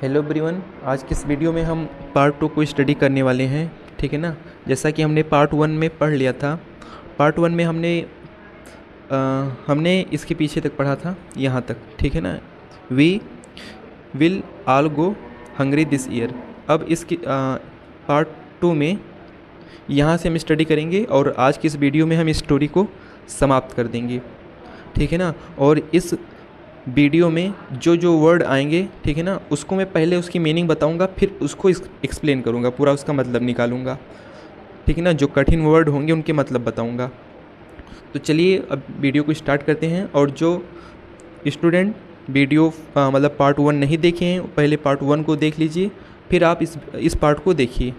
Hello everyone, आज के इस वीडियो में हम पार्ट 2 को स्टडी करने वाले हैं। ठीक है ना। जैसा कि हमने पार्ट 1 में पढ़ लिया था। पार्ट 1 में हमने इसके पीछे तक पढ़ा था, यहाँ तक। ठीक है ना। We will all go hungry this year. अब इसकी पार्ट 2 में यहाँ से हम स्टडी करेंगे और आज की इस वीडियो में हम इस स्टोरी को समाप्त कर देंगे। ठीक है ना। और इस वीडियो में जो जो वर्ड आएंगे, ठीक है ना, उसको मैं पहले उसकी मीनिंग बताऊंगा, फिर उसको एक्सप्लेन करूंगा, पूरा उसका मतलब निकालूंगा। ठीक है ना। जो कठिन वर्ड होंगे उनके मतलब बताऊंगा। तो चलिए अब वीडियो को स्टार्ट करते हैं। और जो स्टूडेंट वीडियो मतलब पार्ट 1 नहीं देखे हैं, पहले पार्ट 1 को देख लीजिए, फिर आप इस पार्ट को देखिए।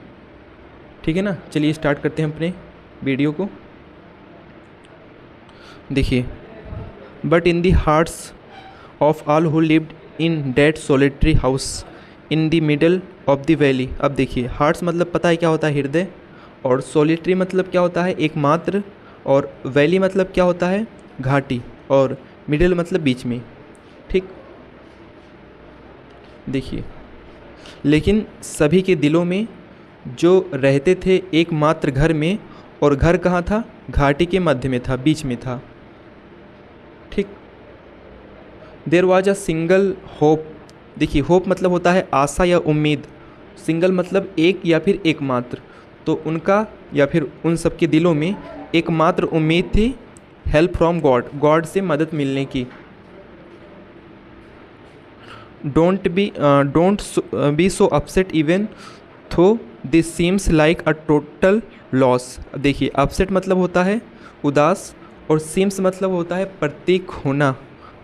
ठीक है ना। चलिए स्टार्ट करते हैं अपने वीडियो को। देखिए, but in the hearts of all who lived in that solitary house in the middle of the valley। अब देखिए, हार्ट्स मतलब पता है क्या होता है, हृदय। और सोलिटरी मतलब क्या होता है, एकमात्र। और वैली मतलब क्या होता है, घाटी। और मिडिल मतलब बीच में। ठीक। देखिए, लेकिन सभी के दिलों में जो रहते थे एकमात्र घर में, और घर कहाँ था, घाटी के मध्य में था, बीच में था। ठीक। There was a single hope. देखिए, होप मतलब होता है आशा या उम्मीद। सिंगल मतलब एक या फिर एकमात्र। तो उनका या फिर उन सब के दिलों में एकमात्र उम्मीद थी, हेल्प फ्रॉम गॉड, गॉड से मदद मिलने की। Don't be so upset even though this seems like a total loss. देखिए, अपसेट मतलब होता है उदास, और सीम्स मतलब होता है प्रतीक होना,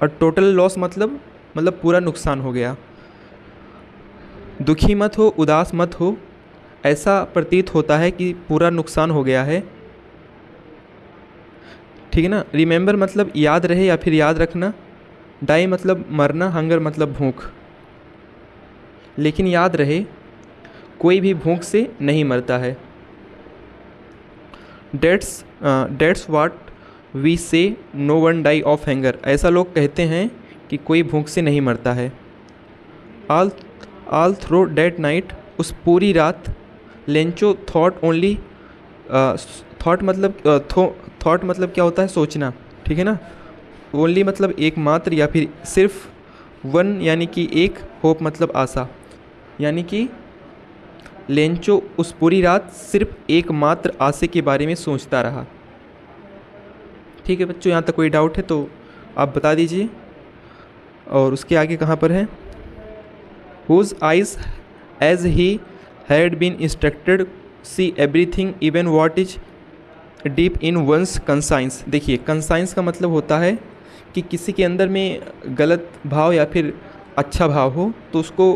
और टोटल लॉस मतलब पूरा नुकसान हो गया। दुखी मत हो, उदास मत हो, ऐसा प्रतीत होता है कि पूरा नुकसान हो गया है। ठीक है ना। रिमेंबर मतलब याद रहे या फिर याद रखना। डाई मतलब मरना, हंगर मतलब भूख। लेकिन याद रहे, कोई भी भूख से नहीं मरता है। That's what we say no one die of hunger. ऐसा लोग कहते हैं कि कोई भूख से नहीं मरता है। ऑल थ्रू डेट नाइट, उस पूरी रात। लेंचो थॉट ओनली, थॉट मतलब क्या होता है, सोचना। ठीक है ना। ओनली मतलब एकमात्र या फिर सिर्फ। वन यानी कि एक, होप मतलब आशा। यानी कि लेंचो उस पूरी रात सिर्फ एकमात्र आशा के बारे में सोचता रहा। ठीक है बच्चों, यहाँ तक कोई डाउट है तो आप बता दीजिए। और उसके आगे कहाँ पर है, whose eyes as he had been instructed see everything even what is deep in one's conscience. देखिए, कंसाइंस का मतलब होता है कि किसी के अंदर में गलत भाव या फिर अच्छा भाव हो तो उसको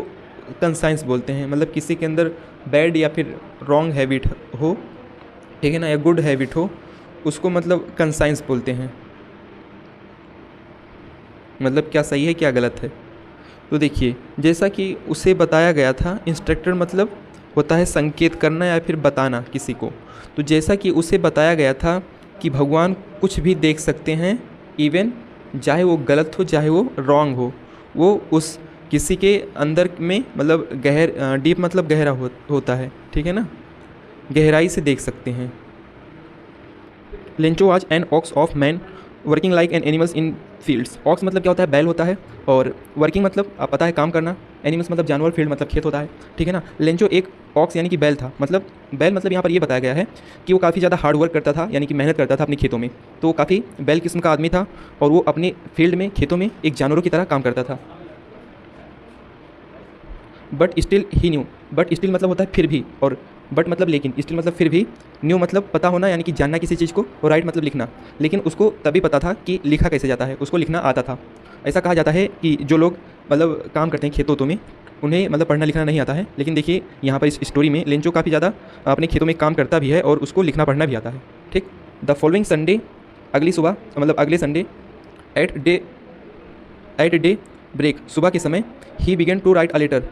कंसाइंस बोलते हैं। मतलब किसी के अंदर बैड या फिर रॉन्ग हैबिट हो, ठीक है ना, या गुड हैबिट हो, उसको मतलब कंसाइंस बोलते हैं। मतलब क्या सही है क्या गलत है। तो देखिए, जैसा कि उसे बताया गया था, इंस्ट्रक्टर मतलब होता है संकेत करना या फिर बताना किसी को। तो जैसा कि उसे बताया गया था कि भगवान कुछ भी देख सकते हैं, इवन चाहे वो गलत हो चाहे वो रॉन्ग हो, वो उस किसी के अंदर में मतलब डीप मतलब गहरा होता है। ठीक है ना, गहराई से देख सकते हैं। Lencho was an ox of man working like an animals in fields. Ox मतलब क्या होता है, बैल होता है। और वर्किंग मतलब आप पता है काम करना। एनिमल्स मतलब जानवर, फील्ड मतलब खेत होता है। ठीक है ना। लेंचो एक ऑक्स यानी कि बैल था। मतलब बैल मतलब यहाँ पर ये बताया गया है कि वो काफ़ी ज़्यादा हार्ड वर्क करता था, यानी कि मेहनत करता था अपने खेतों में। तो वो काफ़ी बैल किस्म का आदमी था, और वो अपने फील्ड में, खेतों में एक जानवरों की तरह काम करता था। But still he new, but still मतलब होता है फिर भी, और बट मतलब लेकिन, स्टिल मतलब फिर भी, न्यू मतलब पता होना यानी कि जानना किसी चीज़ को, और राइट मतलब लिखना। लेकिन उसको तभी पता था कि लिखा कैसे जाता है, उसको लिखना आता था। ऐसा कहा जाता है कि जो लोग मतलब काम करते हैं खेतों में, उन्हें मतलब पढ़ना लिखना नहीं आता है। लेकिन देखिए, यहाँ पर इस स्टोरी में लेंचो काफ़ी ज़्यादा अपने खेतों में काम करता भी है और उसको लिखना पढ़ना भी आता है। ठीक। द फॉलोइंग संडे, अगली सुबह मतलब अगले संडे, एट डे ब्रेक, सुबह के समय, he began to write a letter.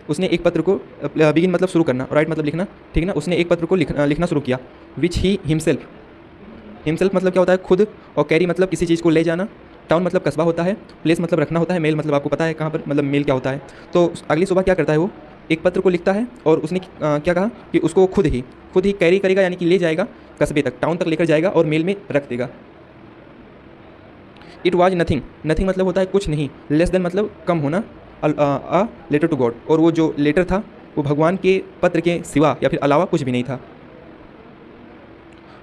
उसने एक पत्र को, बिगिन मतलब शुरू करना, राइट मतलब लिखना। ठीक है ना। उसने एक पत्र को लिखना शुरू किया। विच ही हिमसेल्फ मतलब क्या होता है, खुद। और कैरी मतलब किसी चीज़ को ले जाना। टाउन मतलब कस्बा होता है, प्लेस मतलब रखना होता है, मेल मतलब आपको पता है कहाँ पर मतलब मेल क्या होता है। तो अगली सुबह क्या करता है वो, एक पत्र को लिखता है और उसने क्या कहा कि उसको खुद ही कैरी करेगा, यानी कि ले जाएगा कस्बे तक, टाउन तक लेकर जाएगा और मेल में रख देगा। इट वाज नथिंग, नथिंग मतलब होता है कुछ नहीं, लेस देन मतलब कम होना, अ लेटर टू गॉड, और वो जो लेटर था वो भगवान के पत्र के सिवा या फिर अलावा कुछ भी नहीं था।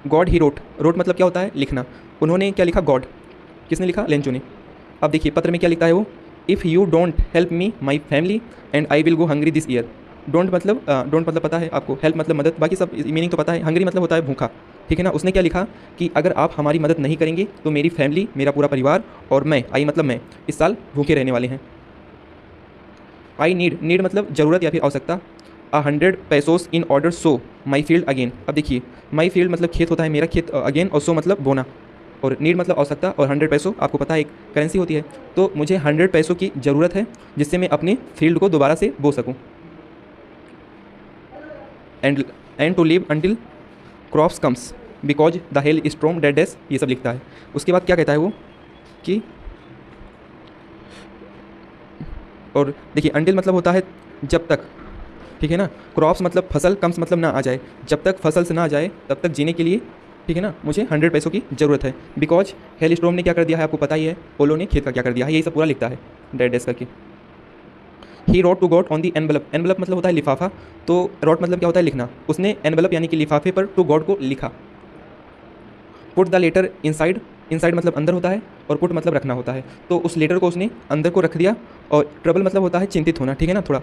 गॉड ही रोट, रोट मतलब क्या होता है लिखना, उन्होंने क्या लिखा गॉड, किसने लिखा लेंचो ने। अब देखिए पत्र में क्या लिखता है वो, if you don't help me my family and I will go hungry this year. Don't मतलब पता है आपको, हेल्प मतलब मदद, बाकी सब मीनिंग तो पता है, हंग्री मतलब होता है भूखा, ठीक है ना। उसने क्या लिखा कि अगर आप हमारी मदद नहीं करेंगे तो मेरी फैमिली, मेरा पूरा परिवार और मैं, आई मतलब मैं, इस साल भूखे रहने वाले हैं। आई नीड मतलब ज़रूरत या फिर आवश्यकता, 100 pesos in order so my field again. अब देखिए माई फील्ड मतलब खेत होता है मेरा खेत, अगेन, और सो मतलब बोना, और नीड मतलब आवश्यकता, और 100 पैसों आपको पता है एक करेंसी होती है। तो मुझे 100 पैसों की ज़रूरत है जिससे मैं अपने फील्ड को दोबारा से बो सकूँ। And to live until crops comes because the hail storm dead days, ये सब लिखता है। उसके बाद क्या कहता है वो कि, और देखिए अंटिल मतलब होता है जब तक, ठीक है ना। क्रॉप्स मतलब फसल, कम्स मतलब ना आ जाए, जब तक फसल से ना आ जाए तब तक जीने के लिए, ठीक है ना, मुझे 100 पैसों की ज़रूरत है। बिकॉज हेल स्ट्रॉम ने क्या कर दिया है आपको पता ही है, ओलो ने खेत का क्या कर दिया है, यही सब पूरा लिखता है डेड डेस करके। He wrote to God on the envelope, envelope मतलब होता है लिफाफा, तो रोट मतलब क्या होता है लिखना, उसने एनवलप यानी कि लिफाफे पर टू गॉड को लिखा। Put the letter inside, inside मतलब अंदर होता है और पुट मतलब रखना होता है, तो उस लेटर को उसने अंदर को रख दिया। और ट्रबल मतलब होता है चिंतित होना, ठीक है ना थोड़ा,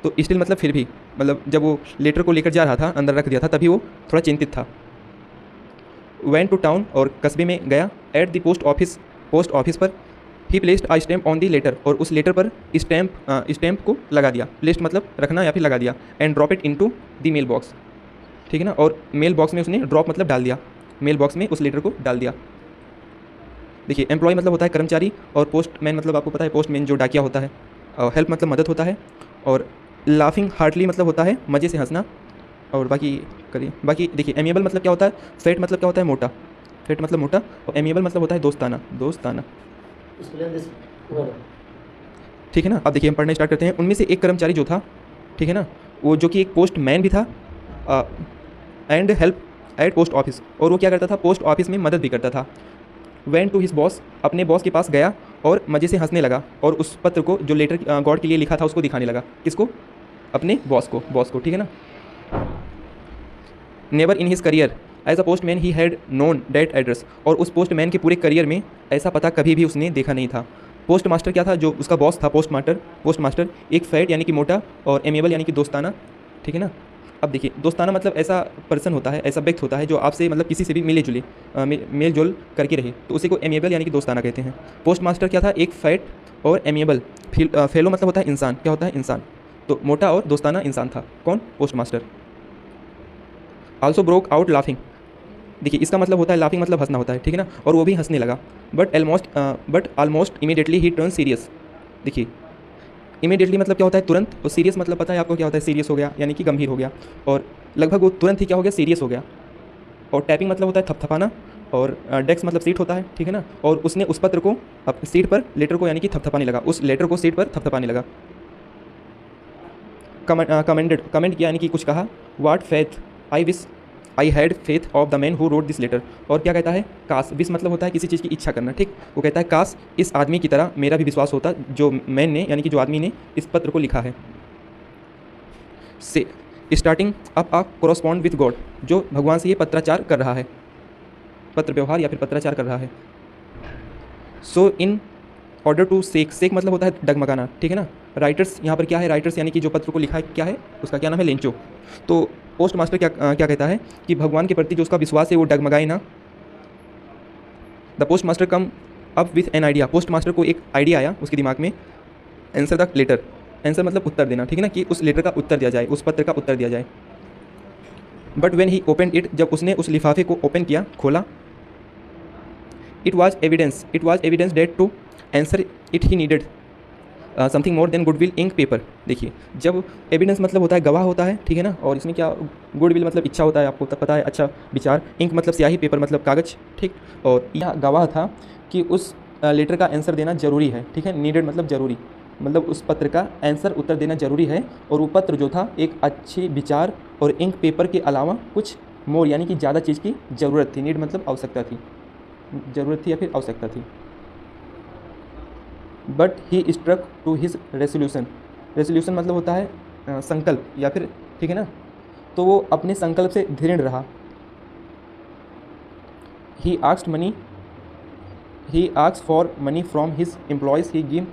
तो स्टिल मतलब फिर भी, मतलब जब वो लेटर को लेकर जा रहा था, अंदर रख दिया था, तभी वो थोड़ा चिंतित था। वेंट टू टाउन, और कस्बे में गया। एट द पोस्ट ऑफिस पर he placed a stamp on the letter, और उस लेटर पर स्टैम्प को लगा दिया, प्लेस्ड मतलब रखना या फिर लगा दिया। And drop it into the mail box, ठीक है ना, और मेल बॉक्स में उसने ड्रॉप मतलब डाल दिया, मेल बॉक्स में उस लेटर को डाल दिया। देखिए एम्प्लॉय मतलब होता है कर्मचारी, और पोस्टमैन मतलब आपको पता है पोस्टमैन जो डाकिया होता है, और हेल्प मतलब मदद होता है, और लाफिंग हार्टली मतलब होता है मज़े से हंसना। और बाकी करिए, बाकी देखिए एमिएबल मतलब क्या होता है, फेट मतलब क्या होता है मोटा, फेट मतलब मोटा, और एमिएबल मतलब होता है दोस्ताना, दोस्ताना, ठीक है ना। अब देखिए हम पढ़ने स्टार्ट करते हैं। उनमें से एक कर्मचारी जो था, ठीक है ना, वो जो कि एक पोस्टमैन भी था, and help at post office, और वो क्या करता था पोस्ट ऑफिस में मदद भी करता था। वेंट टू हिज बॉस, अपने बॉस के पास गया और मज़े से हंसने लगा, और उस पत्र को जो लेटर गॉड के लिए लिखा था उसको दिखाने लगा। किसको? अपने बॉस को, ठीक है ना। Never in his career as a postman he had known that address, और उस पोस्टमैन के पूरे करियर में ऐसा पता कभी भी उसने देखा नहीं था। पोस्ट मास्टर क्या था, जो उसका बॉस था पोस्ट मास्टर एक फैट यानी कि मोटा, और एमिएबल यानी कि दोस्ताना, ठीक है ना। अब देखिए दोस्ताना मतलब ऐसा पर्सन होता है, ऐसा व्यक्ति होता है जो आपसे मतलब किसी से भी मिले जुले मेल जोल करके रहे, तो उसी को एमिएबल यानी कि दोस्ताना कहते हैं। पोस्ट मास्टर क्या था, एक फैट और एमिएबल, फेलो मतलब होता है इंसान, क्या होता है इंसान, तो मोटा और दोस्ताना इंसान था कौन, post master. Also broke out laughing, देखिए इसका मतलब होता है लाफिंग मतलब हंसना होता है, ठीक है ना, और वो भी हंसने लगा। But almost immediately he turn serious, देखिए इमीडिएटली मतलब क्या होता है तुरंत, और सीरियस मतलब पता है आपको क्या होता है, सीरियस हो गया यानी कि गंभीर हो गया, और लगभग वो तुरंत ही क्या हो गया, सीरियस हो गया। और टैपिंग मतलब होता है थपथपाना, और डेस्क मतलब सीट होता है, ठीक है ना, और उसने उस पत्र को सीट पर, लेटर को यानी कि थपथपाने लगा, उस लेटर को सीट पर थपथपाने लगा। कमेंट किया यानी कि कुछ कहा। What faith I had faith of the man who wrote this letter, और क्या कहता है, काश, विश मतलब होता है किसी चीज़ की इच्छा करना, ठीक, वो कहता है काश इस आदमी की तरह मेरा भी विश्वास होता जो मैन ने यानी कि जो आदमी ने इस पत्र को लिखा है। So starting up a correspond with God, जो भगवान से ये पत्राचार कर रहा है, पत्र व्यवहार या फिर पत्राचार कर रहा है। सो इन ऑर्डर टू सेक मतलब होता है डगमगाना, ठीक है ना। राइटर्स यहाँ पर क्या है, राइटर्स यानी कि जो पत्र को लिखा है क्या है, उसका क्या नाम है, लेंचो। तो पोस्ट मास्टर क्या कहता है कि भगवान के प्रति जो उसका विश्वास है वो डगमगाए ना। The post master come up with an idea, post master को एक आइडिया आया उसके दिमाग में। आंसर द लेटर, आंसर मतलब उत्तर देना, ठीक है ना, कि उस लेटर का उत्तर दिया जाए, उस पत्र का उत्तर दिया जाए। But when he open it, जब उसने उस लिफाफे को ओपन किया, खोला, it was evidence that to answer it he needed something more than goodwill ink paper. देखिए जब एविडेंस मतलब होता है गवाह होता है, ठीक है ना, और इसमें क्या गुडविल मतलब इच्छा होता है, आपको तब पता है, अच्छा विचार, इंक मतलब स्याही, पेपर मतलब कागज़, ठीक। और यह गवाह था कि उस लेटर का आंसर देना ज़रूरी है, ठीक है। नीडेड मतलब ज़रूरी, मतलब उस पत्र का आंसर उत्तर देना ज़रूरी है। और वो पत्र जो था एक अच्छे विचार और इंक पेपर के अलावा कुछ मोर यानी कि ज़्यादा चीज़ की ज़रूरत थी। नीड मतलब आवश्यकता थी, ज़रूरत थी या फिर आवश्यकता थी। But he struck to his resolution, resolution मतलब होता है संकल्प या फिर, ठीक है ना। तो वो अपने संकल्प से दृढ़ रहा। He asked money, he asked for money from his employees, he give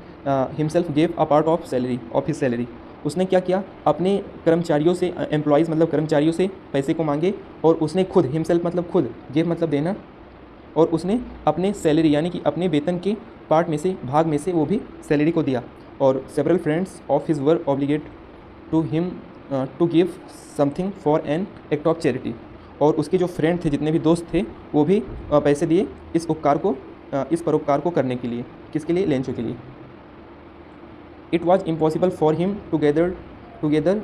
himself gave a part of his salary. उसने क्या किया, अपने कर्मचारियों से, एम्प्लॉयज़ मतलब कर्मचारियों से पैसे को मांगे और उसने खुद, हिमसेल्फ मतलब खुद, गिव मतलब देना, और उसने अपने सैलरी यानी कि अपने वेतन के पार्ट में से, भाग में से वो भी सैलरी को दिया। और several friends of his were obligate to him to give something for an act of charity. और उसके जो फ्रेंड थे, जितने भी दोस्त थे, वो भी पैसे दिए इस उपकार को, इस परोपकार को करने के लिए। किसके लिए? लेंचो के लिए। It was impossible for him together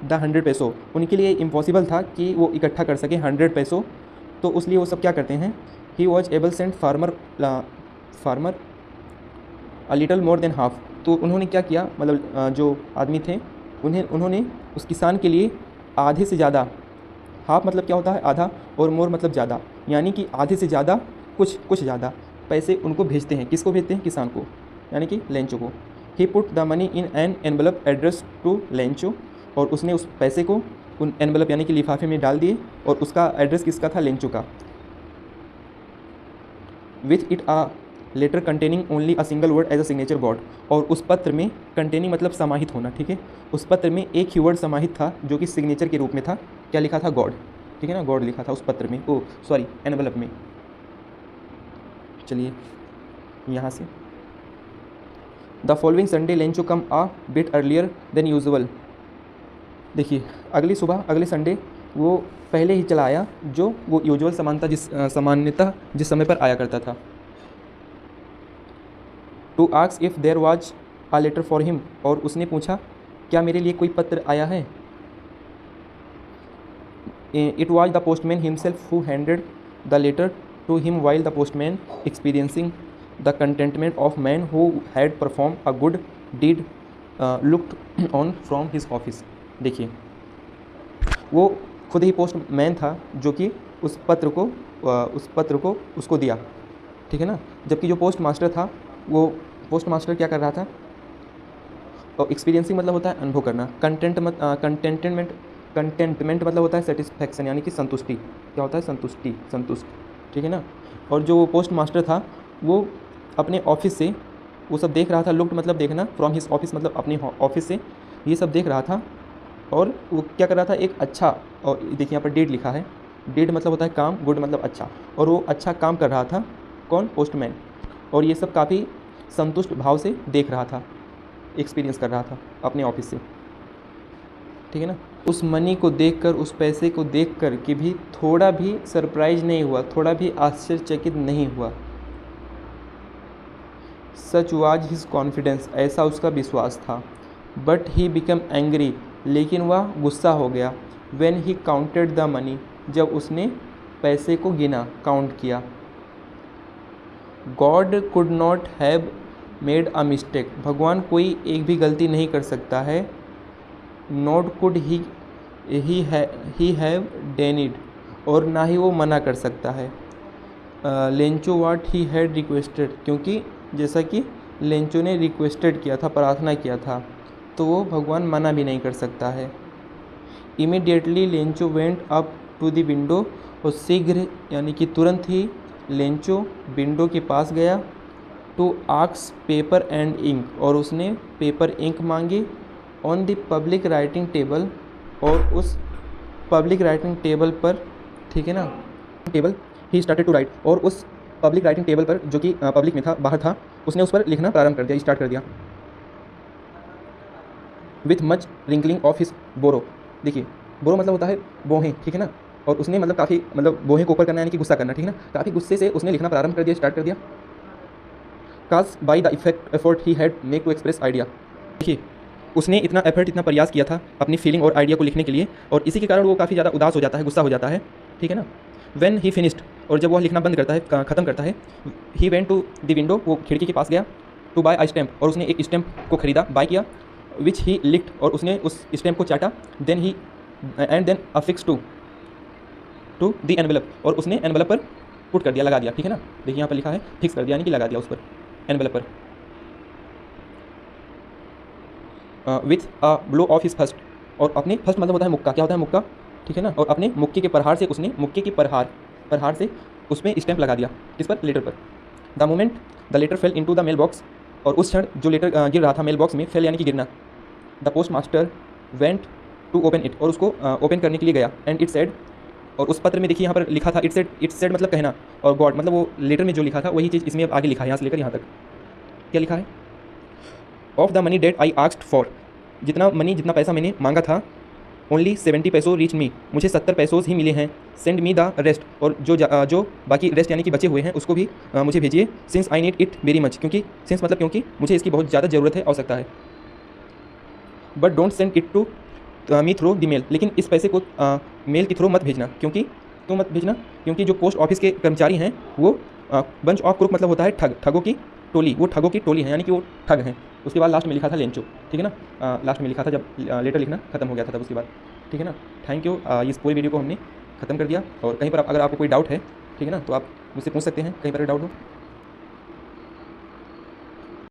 the 100 पैसों। उनके लिए इम्पॉसिबल था कि वो इकट्ठा कर सके 100 पैसों। तो उसलिए वो सब क्या करते हैं, he was able send farmer a little more than half. तो उन्होंने क्या किया, मतलब जो आदमी थे उन्होंने उस किसान के लिए आधे से ज़्यादा, हाफ मतलब क्या होता है आधा, और मोर मतलब ज़्यादा, यानी कि आधे से ज़्यादा, कुछ ज़्यादा पैसे उनको भेजते हैं। किसको भेजते हैं? किसान को, यानी कि लेंचो को। He put the money in an envelope address to Lencho. और उसने उस पैसे को उन एनवलप यानी कि लिफाफे में डाल दिए, और उसका एड्रेस किसका था? लेंचो का। With it a letter containing only a single word as a signature God. और उस पत्र में, कंटेनिंग मतलब समाहित होना, ठीक है। उस पत्र में एक ही वर्ड समाहित था जो कि सिग्नेचर के रूप में था। क्या लिखा था? गॉड, ठीक है ना, गॉड लिखा था उस पत्र में, एनवलप में। चलिए यहाँ से, the following Sunday Lencho came a bit earlier than usual. देखिए अगली सुबह, अगले संडे वो पहले ही चला आया, जो वो यूजुअल सामान्यतः जिस समय पर आया करता था। To ask if there was a letter for him. और उसने पूछा क्या मेरे लिए कोई पत्र आया है। It was the postman himself who handed the letter to him while the postman experiencing the contentment of man who had perform a good deed looked on from his office. देखिए वो खुद ही पोस्टमैन था जो कि उस पत्र को उसको दिया, ठीक है ना। जबकि जो पोस्ट मास्टर था, वो पोस्ट मास्टर क्या कर रहा था, और एक्सपीरियंसिंग मतलब होता है अनुभव करना, कंटेंटमेंट मतलब होता है सेटिस्फैक्शन यानी कि संतुष्टि। क्या होता है? संतुष्ट, ठीक है ना। और जो पोस्ट मास्टर था वो अपने ऑफिस से वो सब देख रहा था। लुक्ड मतलब देखना, फ्रॉम हिज ऑफिस मतलब अपने ऑफिस से ये सब देख रहा था। और वो क्या कर रहा था, एक अच्छा, और देखिए यहाँ पर डेट लिखा है, डेट मतलब होता है काम, गुड मतलब अच्छा, और वो अच्छा काम कर रहा था। कौन? पोस्टमैन। और ये सब काफ़ी संतुष्ट भाव से देख रहा था, एक्सपीरियंस कर रहा था अपने ऑफिस से, ठीक है ना। उस मनी को देखकर, उस पैसे को देखकर कि भी थोड़ा भी सरप्राइज नहीं हुआ, थोड़ा भी आश्चर्यचकित नहीं हुआ। सच वाज हिज कॉन्फिडेंस, ऐसा उसका विश्वास था। बट ही बिकम एंग्री, लेकिन वह गुस्सा हो गया। When he counted the money, जब उसने पैसे को गिना, काउंट किया। God could not have made a mistake, भगवान कोई एक भी गलती नहीं कर सकता है। Not could he have done it, और ना ही वो मना कर सकता है। Lencho what he had requested, क्योंकि जैसा कि लेंचो ने रिक्वेस्टेड किया था, प्रार्थना किया था, तो वो भगवान मना भी नहीं कर सकता है। Immediately Lencho went up to the window, और शीघ्र यानी कि तुरंत ही लेंचो विंडो के पास गया। To ask paper and ink, और उसने पेपर इंक मांगी। On the public writing table, और उस पब्लिक राइटिंग टेबल पर, ठीक है ना, table he started to write, और उस पब्लिक राइटिंग टेबल पर जो कि पब्लिक में था, बाहर था, उसने उस पर लिखना प्रारंभ कर दिया, स्टार्ट कर दिया। With much wrinkling of his brow. देखिए बोरो मतलब होता है बोहें, ठीक है ना। और उसने मतलब काफ़ी, मतलब बोहें को ऊपर करना यानी कि गुस्सा करना, ठीक है ना। काफ़ी गुस्से से उसने लिखना प्रारंभ कर दिया, स्टार्ट कर दिया। Cause by the effort he had make to express idea. देखिए उसने इतना एफर्ट, इतना प्रयास किया था अपनी फीलिंग और आइडिया को लिखने के लिए, और इसी के कारण वो काफ़ी ज़्यादा उदास हो जाता है, गुस्सा हो जाता है, ठीक है ना। व्हेन ही फिनिश्ड, और जब वह लिखना बंद करता है, ख़त्म करता है, he went to the window, वो खिड़की के पास गया, टू बाय अ स्टैम्प, और उसने एक स्टैम्प को खरीदा, बाय किया, विच ही लिक्ड, और उसने उस स्टैम्प को चाटा, then he and then affix to the envelope, और उसने एनवेलप पर पुट कर दिया, लगा दिया, ठीक है ना। देखिए यहाँ पर लिखा है फिक्स कर दिया, यानी कि लगा दिया उस पर, एनवेलप पर, with a blow of his first, और अपने फर्स्ट मतलब होता है मुक्का, क्या होता है मुक्का, ठीक है ना, और अपने मुक्के के प्रहार से उसने, मुक्के की प्रहार से उसमें स्टैम्प लगा दिया, किस पर, लेटर पर। The moment the letter fell into the mail box, और उस क्षण जो लेटर गिर रहा था मेल बॉक्स में, फेल यानी कि गिरना, the post master went to open it, और उसको ओपन करने के लिए गया, एंड इट सेड, और उस पत्र में देखिए यहाँ पर लिखा था इट सेड मतलब कहना, और गॉड मतलब वो लेटर में जो लिखा था वही चीज़ इसमें अब आगे लिखा है, यहाँ से लेकर यहाँ तक क्या लिखा है, of the money that I asked for, जितना पैसा मैंने मांगा था, ओनली 70 पैसों रीच मी, मुझे 70 पैसों ही मिले हैं, सेंड मी द रेस्ट, और जो बाकी रेस्ट यानी कि बचे हुए हैं उसको भी मुझे भेजिए, since I need it very much, क्योंकि मुझे इसकी बहुत ज़्यादा ज़रूरत है, आवश्यकता है, but don't send it to me through the mail, लेकिन इस पैसे को मेल के थ्रू मत भेजना, क्योंकि जो पोस्ट ऑफिस के कर्मचारी हैं वो बंच ऑफ क्रूक मतलब होता है ठगों की टोली, वो ठगों की टोली है, यानी कि वो ठग हैं। उसके बाद लास्ट में लिखा था लेंचो, ठीक है ना, लास्ट में लिखा था जब लेटर लिखना खत्म हो गया था तब उसके बाद, ठीक है ना। थैंक यू, इस पूरी वीडियो को हमने खत्म कर दिया, और कहीं पर अगर आपको कोई डाउट है, ठीक है ना, तो आप मुझसे पूछ सकते हैं, कहीं पर डाउट हो।